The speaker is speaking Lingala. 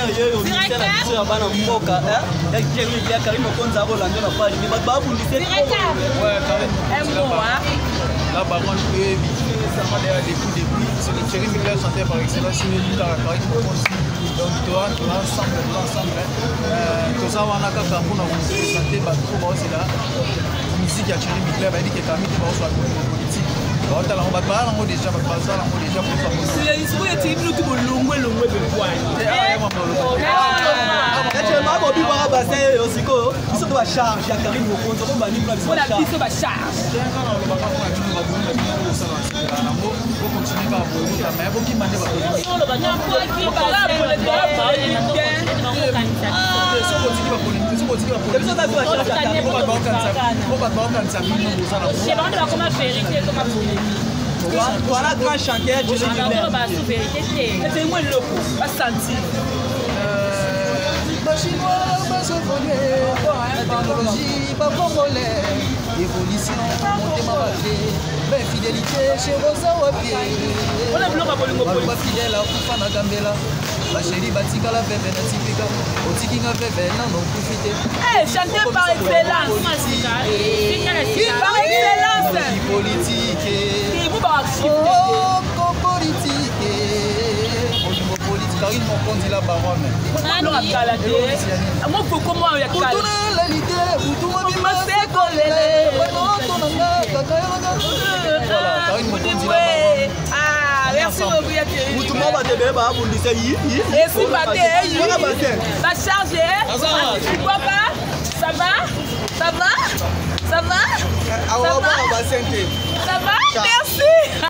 Micler yo ministère na biso ya bana mboka ya Thierry Micler Karim Mokonzi abolanda na page ni bato babundise là par contre ça m'a déjà depuis c'est le Thierry Micler chantait par excellence sur le Karim Mokonzi donc toi ensemble tout ça on a kaka pour nous présenter bato ba c'est là musique ya Thierry Micler ba dit que Camille ba soit politique on va parler en déjà pour ça c'est il faut être une autre longue de poids actuellement bobi ba bassin osiko biso to ba charge ya Karim Mokonzi ko ba ni plan biso ba charge voilà grand chanteur de c'est moi le loco pas sentir chinois, pas japonais, technologie, pas congolais, évolution, monter ma vallée, belle fidélité chez Rosa Wapie. On a bloqué pour le mot fidèle à Koufana Gambela. Ma chérie Batika la bébé na Tipika, Otiki na bébé non non profiter. Eh, chanter par excellence. Par excellence. Politique. Qui vous va Oh, politique. Karim Mokonzi la baronne. Moi faut comment il y a la lité, tout le monde c'est collé. Karim Mokonzi la baronne. Ah, merci beaucoup Thierry. Tout le monde va te faire ba bundise yi. Et si baté va charger. Pourquoi pas? Ça va? Ça va? Ça va? Ça va? Ça va? Merci.